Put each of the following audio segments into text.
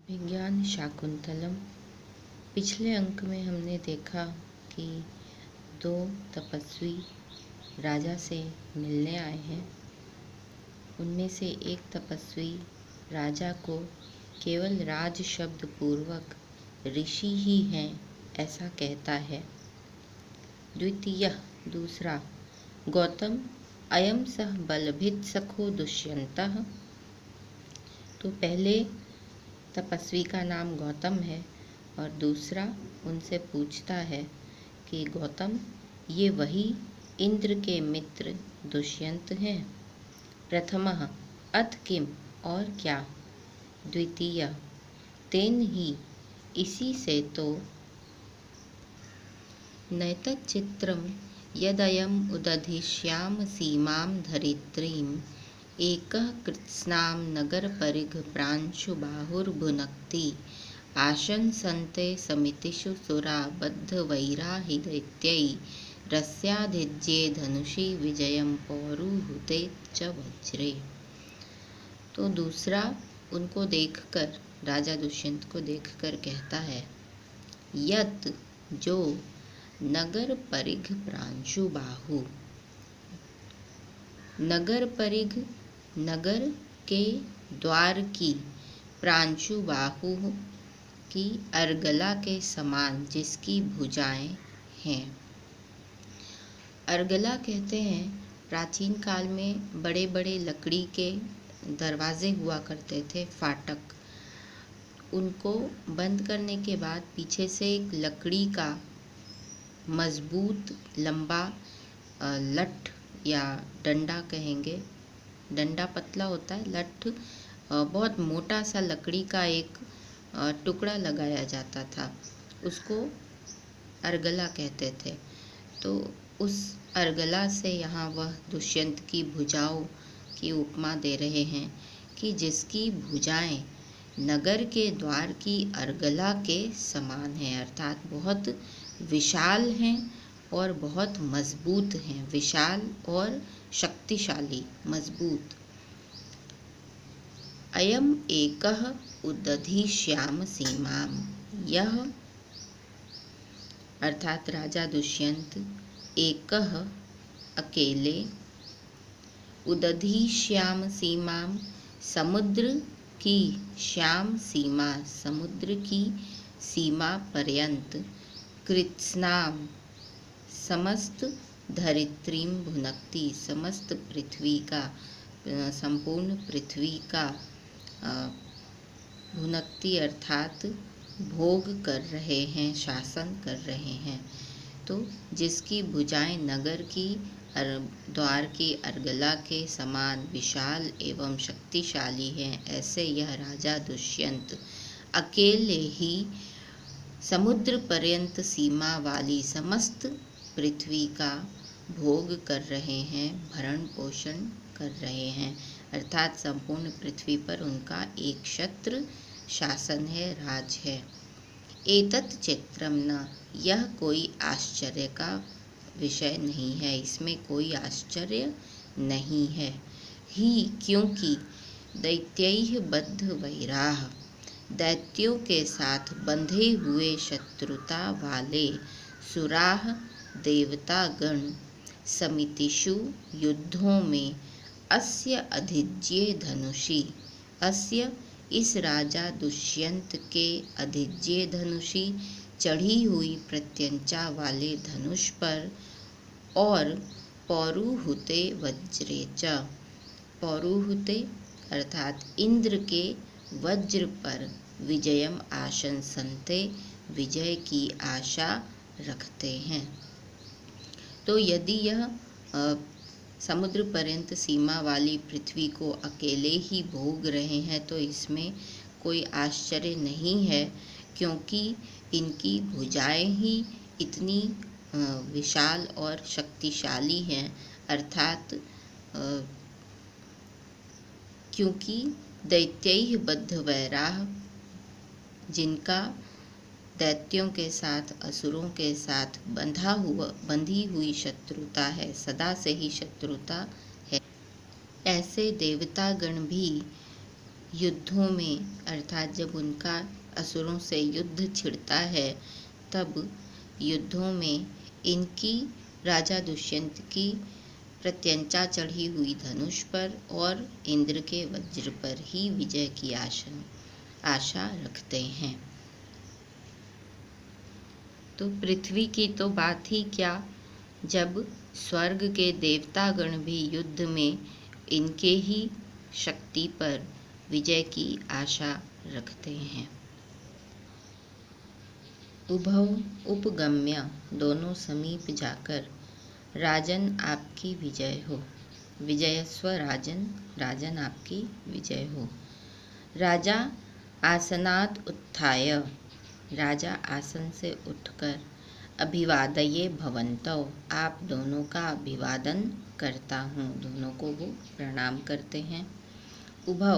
विज्ञान शाकुंतलम। पिछले अंक में हमने देखा कि दो तपस्वी राजा से मिलने आए हैं। उनमें से एक तपस्वी राजा को केवल राज शब्द पूर्वक ऋषि ही हैं ऐसा कहता है। द्वितीय दूसरा, गौतम अयम सह बलभित सखो दुष्यंतः। तो पहले तपस्वी का नाम गौतम है और दूसरा उनसे पूछता है कि गौतम, ये वही इंद्र के मित्र दुष्यंत हैं? प्रथमः अथ किम, और क्या? द्वितीय तेन ही, इसी से तो। नैतच्चित्रं यदयम् उदधिश्याम सीमां धरित्रीम् एकः कृत्स्नां नगरपरिघ प्रांशुबाहुर्भुनक्ति आशंसन्ते समितिषु सुरा बद्धवैराहिदैत्यै रस्याधिज्ये धनुषि विजयं पौरुहुते च वज्रे। तो दूसरा उनको देखकर, राजा दुष्यंत को देखकर कहता है, यत जो नगर परिघ प्रांशुबाहु। नगर परिघ नगर के द्वार की, प्रांशुबाहु की अर्गला के समान जिसकी भुजाएं हैं। अर्गला कहते हैं प्राचीन काल में बड़े बड़े लकड़ी के दरवाजे हुआ करते थे, फाटक। उनको बंद करने के बाद पीछे से एक लकड़ी का मजबूत लंबा लठ या डंडा कहेंगे, डंडा पतला होता है, लठ बहुत मोटा सा लकड़ी का एक टुकड़ा लगाया जाता था, उसको अर्गला कहते थे। तो उस अर्गला से यहाँ वह दुष्यंत की भुजाओं की उपमा दे रहे हैं कि जिसकी भुजाएं नगर के द्वार की अर्गला के समान हैं, अर्थात बहुत विशाल हैं और बहुत मजबूत हैं, विशाल और शक्तिशाली, मजबूत। अयम एकः उदधिश्याम सीमाम, यह अर्थात राजा दुष्यंत एकः अकेले, उदधिश्याम सीमाम समुद्र की श्याम सीमा, समुद्र की सीमा पर्यंत, कृत्स्नाम समस्त धरित्रीम भुनक्ति, समस्त पृथ्वी का, संपूर्ण पृथ्वी का भुनक्ति अर्थात भोग कर रहे हैं, शासन कर रहे हैं। तो जिसकी भुजाएं नगर की द्वार की अर्गला के समान विशाल एवं शक्तिशाली हैं, ऐसे यह राजा दुष्यंत अकेले ही समुद्र पर्यंत सीमा वाली समस्त पृथ्वी का भोग कर रहे हैं, भरण पोषण कर रहे हैं, अर्थात संपूर्ण पृथ्वी पर उनका एक छत्र शासन है, राज है। एतत् चित्रम न, यह कोई आश्चर्य का विषय नहीं है, इसमें कोई आश्चर्य नहीं है। ही क्योंकि दैत्यैः बद्ध वैराह, दैत्यों के साथ बंधे हुए शत्रुता वाले सुराह देवतागण समितिषु युद्धों में अस्य अधिज्ये धनुषि, अस्य इस राजा दुष्यंत के अधिज्ये धनुषि चढ़ी हुई प्रत्यंचा वाले धनुष पर, और पौरुहुते वज्रे च, पौरुहुते अर्थात इंद्र के वज्र पर, विजयम आशंसन्ते, विजय की आशा रखते हैं। तो यदि यह समुद्र पर्यंत सीमा वाली पृथ्वी को अकेले ही भोग रहे हैं तो इसमें कोई आश्चर्य नहीं है, क्योंकि इनकी भुजाएं ही इतनी विशाल और शक्तिशाली हैं, अर्थात क्योंकि दैत्यैः बद्ध वैराह, जिनका दैत्यों के साथ, असुरों के साथ बंधी हुई शत्रुता है, सदा से ही शत्रुता है, ऐसे देवतागण भी युद्धों में अर्थात जब उनका असुरों से युद्ध छिड़ता है, तब युद्धों में इनकी राजा दुष्यंत की प्रत्यंचा चढ़ी हुई धनुष पर और इंद्र के वज्र पर ही विजय की आशा रखते हैं। तो पृथ्वी की तो बात ही क्या, जब स्वर्ग के देवतागण भी युद्ध में इनके ही शक्ति पर विजय की आशा रखते हैं। उभौ उपगम्य, दोनों समीप जाकर, राजन आपकी विजय हो। विजयस्व राजन, राजन आपकी विजय हो। राजा आसनात् उत्थाय, राजा आसन से उठकर, अभिवादये भवन्तौ, आप दोनों का अभिवादन करता हूँ, दोनों को वो प्रणाम करते हैं। उभौ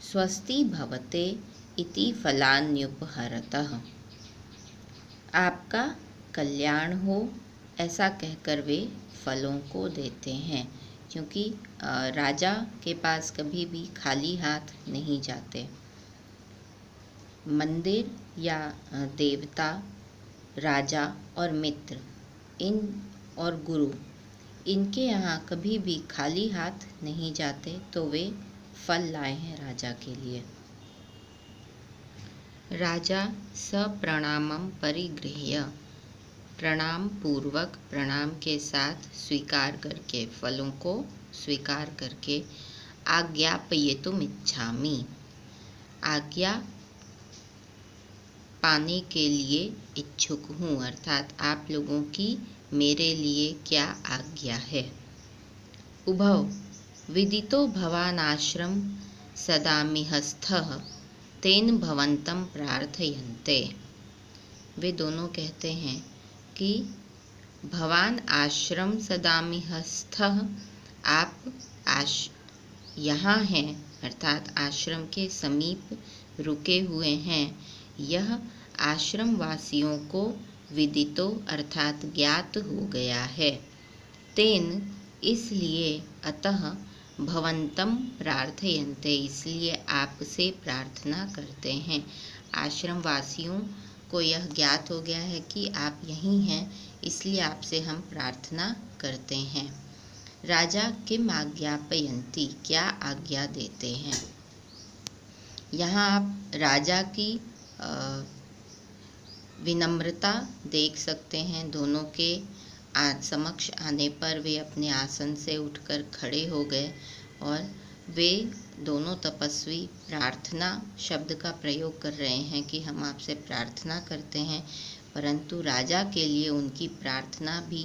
स्वस्ति भवते इति फलान्युपहरतः, आपका कल्याण हो ऐसा कहकर वे फलों को देते हैं, क्योंकि राजा के पास कभी भी खाली हाथ नहीं जाते। मंदिर या देवता, राजा और मित्र इन और गुरु, इनके यहाँ कभी भी खाली हाथ नहीं जाते, तो वे फल लाए हैं राजा के लिए। राजा सप्रणामं परिगृह्य, प्रणाम पूर्वक, प्रणाम के साथ स्वीकार करके, फलों को स्वीकार करके, आज्ञापयितुमिच्छामि, आज्ञा पाने के लिए इच्छुक हूँ, अर्थात आप लोगों की मेरे लिए क्या आज्ञा है। उभौ विदितो भवानाश्रम सदामिहस्थः तेन भवन्तं प्रार्थयन्ते, वे दोनों कहते हैं कि भवान आश्रम सदामिहस्थः, आप यहाँ हैं, अर्थात आश्रम के समीप रुके हुए हैं। यह आश्रम वासियों को विदितो अर्थात ज्ञात हो गया है। तेन इसलिए, अतः भवन्तं प्रार्थयन्ते इसलिए आपसे प्रार्थना करते हैं। आश्रम वासियों को यह ज्ञात हो गया है कि आप यहीं हैं, इसलिए आपसे हम प्रार्थना करते हैं। राजा किम आज्ञापयन्ति, क्या आज्ञा देते हैं। यहाँ आप राजा की विनम्रता देख सकते हैं। दोनों के समक्ष आने पर वे अपने आसन से उठकर खड़े हो गए और वे दोनों तपस्वी प्रार्थना शब्द का प्रयोग कर रहे हैं कि हम आपसे प्रार्थना करते हैं, परंतु राजा के लिए उनकी प्रार्थना भी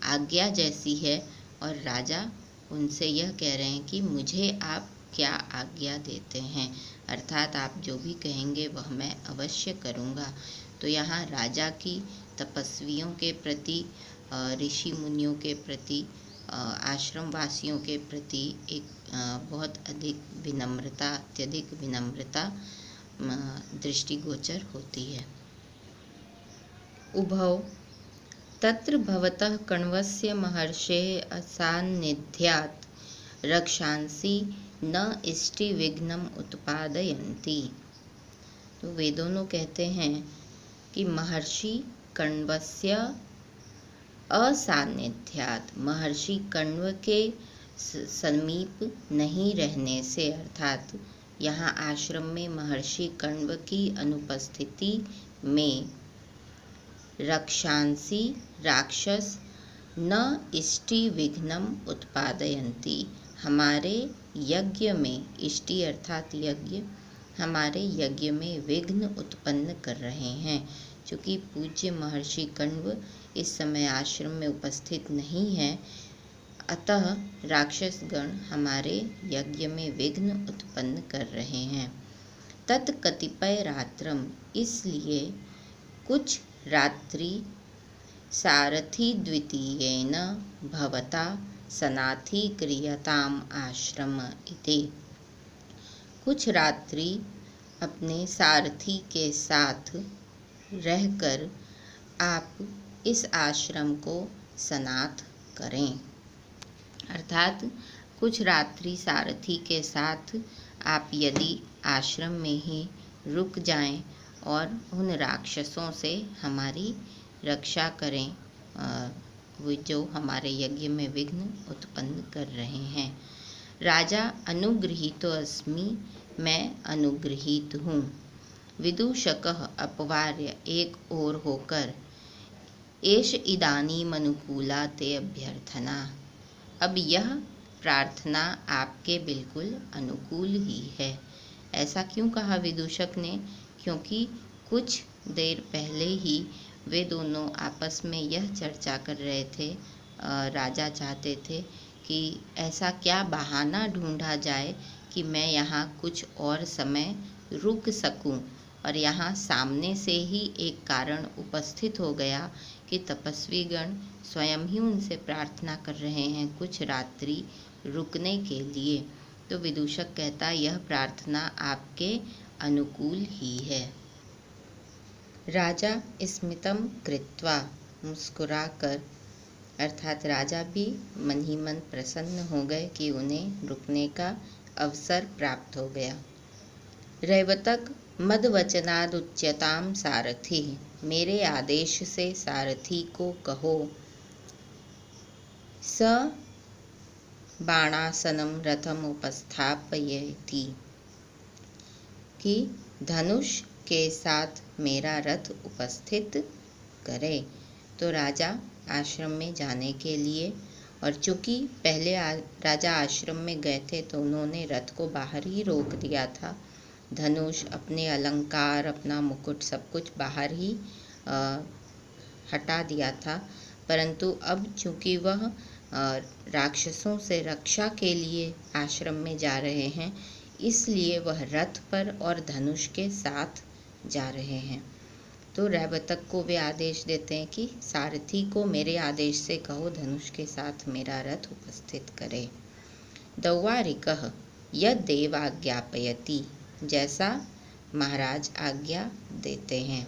आज्ञा जैसी है और राजा उनसे यह कह रहे हैं कि मुझे आप क्या आज्ञा देते हैं, अर्थात आप जो भी कहेंगे वह मैं अवश्य करूँगा। तो यहाँ राजा की तपस्वियों के प्रति, ऋषि मुनियों के प्रति, आश्रम वासियों के प्रति एक बहुत अधिक विनम्रता, अत्यधिक विनम्रता दृष्टिगोचर होती है। उभौ तत्र भवतः कण्वस्य महर्षेः असान्निध्यात् रक्षांसि न इष्टि विघ्नम उत्पादयन्ति, तो वे दोनों कहते हैं कि महर्षि कण्वस्य असान्निध्यात्, महर्षि कण्व के समीप नहीं रहने से, अर्थात यहाँ आश्रम में महर्षि कण्व की अनुपस्थिति में, रक्षांसि राक्षस, न इष्टि विघ्नम उत्पादयन्ति, हमारे यज्ञ में, इष्टि अर्थात यज्ञ, हमारे यज्ञ में विघ्न उत्पन्न कर रहे हैं। चूँकि पूज्य महर्षि कण्व इस समय आश्रम में उपस्थित नहीं है, अतः राक्षस गण हमारे यज्ञ में विघ्न उत्पन्न कर रहे हैं। तत्कतिपय रात्रम, इसलिए कुछ रात्रि, सारथी द्वितीयेन भवता सनाथी क्रियताम आश्रम इति, कुछ रात्रि अपने सारथी के साथ रहकर आप इस आश्रम को सनाथ करें, अर्थात कुछ रात्रि सारथी के साथ आप यदि आश्रम में ही रुक जाएं और उन राक्षसों से हमारी रक्षा करें वो जो हमारे यज्ञ में विघ्न उत्पन्न कर रहे हैं। राजा अनुगृहीतो अस्मि, मैं अनुगृहीत हूँ। विदूषकः अपवार्य, एक ओर होकर, एष इदानीम अनुकूला ते अभ्यर्थना, अब यह प्रार्थना आपके बिल्कुल अनुकूल ही है। ऐसा क्यों कहा विदूषक ने? क्योंकि कुछ देर पहले ही वे दोनों आपस में यह चर्चा कर रहे थे। राजा चाहते थे कि ऐसा क्या बहाना ढूंढा जाए कि मैं यहाँ कुछ और समय रुक सकूं, और यहाँ सामने से ही एक कारण उपस्थित हो गया कि तपस्वीगण स्वयं ही उनसे प्रार्थना कर रहे हैं कुछ रात्रि रुकने के लिए। तो विदूषक कहता, यह प्रार्थना आपके अनुकूल ही है। राजा स्मितं कृत्वा, मुस्कुराकर, अर्थात राजा भी मन ही मन प्रसन्न हो गए कि उन्हें रुकने का अवसर प्राप्त हो गया। रैवतक मदवचनाद उच्यताम सारथि, मेरे आदेश से सारथी को कहो, स बाणासनम रथम उपस्थापयति, कि धनुष के साथ मेरा रथ उपस्थित करे। तो राजा आश्रम में जाने के लिए, और चूंकि पहले राजा आश्रम में गए थे तो उन्होंने रथ को बाहर ही रोक दिया था। धनुष, अपने अलंकार, अपना मुकुट, सब कुछ बाहर ही हटा दिया था। परंतु अब चूंकि वह राक्षसों से रक्षा के लिए आश्रम में जा रहे हैं, इसलिए वह रथ पर और धनुष के साथ जा रहे हैं। तो रैवतक को वे आदेश देते हैं कि सारथी को मेरे आदेश से कहो धनुष के साथ मेरा रथ उपस्थित करे। दौवारिकः यद्देवाज्ञापयति, जैसा महाराज आज्ञा देते हैं।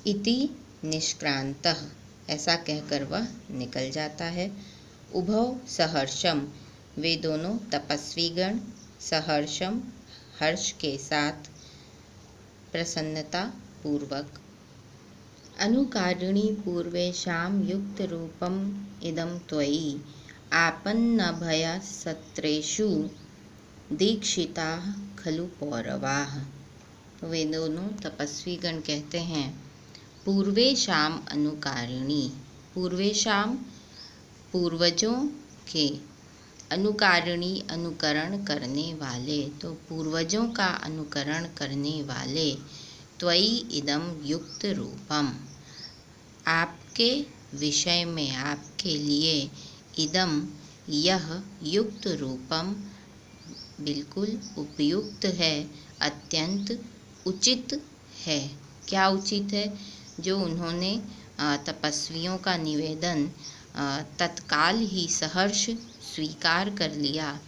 इति निष्क्रांतः, ऐसा कहकर वह निकल जाता है। उभौ सहर्षम, वे दोनों तपस्वीगण सहर्षम, हर्ष के साथ, प्रसन्नता पूर्वक, अनुकारिणी पूर्वेषां युक्त रूपम इदं त्वयि आपन्नभय सत्रेषु दीक्षिताः खलु पौरवाः। वे दोनों तपस्वीगण कहते हैं, पूर्वेषाम अनुकारिणी, पूर्वेषाम पूर्वजों के, अनुकारिणी अनुकरण करने वाले, तो पूर्वजों का अनुकरण करने वाले, त्वयि इदम युक्त रूपम, आपके विषय में, आपके लिए, इदम यह, युक्त रूपम बिल्कुल उपयुक्त है, अत्यंत उचित है। क्या उचित है? जो उन्होंने तपस्वियों का निवेदन तत्काल ही सहर्ष स्वीकार कर लिया।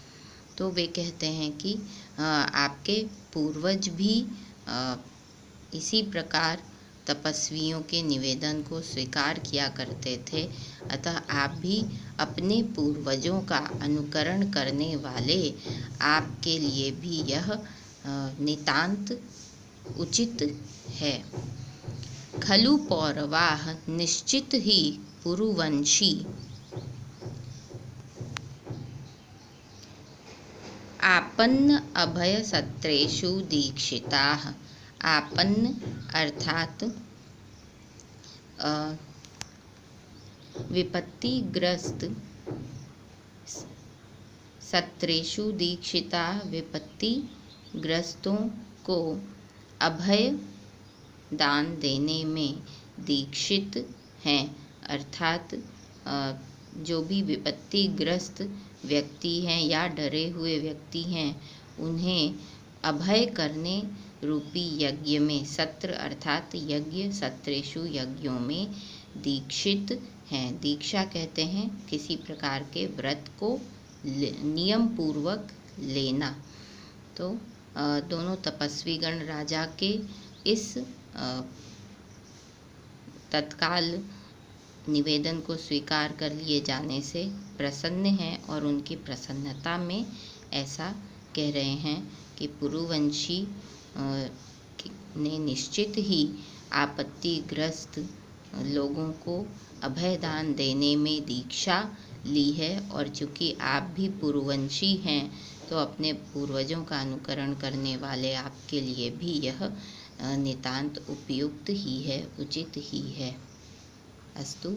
तो वे कहते हैं कि आपके पूर्वज भी इसी प्रकार तपस्वियों के निवेदन को स्वीकार किया करते थे, अतः आप भी अपने पूर्वजों का अनुकरण करने वाले, आपके लिए भी यह नितांत उचित है। खलु पौरवाः, निश्चित ही पुरुवंशी, आपन्न अभय सत्रेषु दीक्षिताः, आपन्न अर्थात विपत्तिग्रस्त, सत्रेषु दीक्षिता, विपत्तिग्रस्तों को अभय दान देने में दीक्षित हैं, अर्थात जो भी विपत्तिग्रस्त व्यक्ति हैं या डरे हुए व्यक्ति हैं, उन्हें अभय करने रूपी यज्ञ में, सत्र अर्थात यज्ञ, सत्रेषु यज्ञों में दीक्षित हैं। दीक्षा कहते हैं किसी प्रकार के व्रत को नियम पूर्वक लेना। तो दोनों तपस्वीगण राजा के इस तत्काल निवेदन को स्वीकार कर लिए जाने से प्रसन्न हैं और उनकी प्रसन्नता में ऐसा कह रहे हैं कि पुरुवंशी ने निश्चित ही आपत्तिग्रस्त लोगों को अभयदान देने में दीक्षा ली है, और चूँकि आप भी पुरुवंशी हैं तो अपने पूर्वजों का अनुकरण करने वाले आपके लिए भी यह नितांत उपयुक्त ही है, उचित ही है। अस्तु।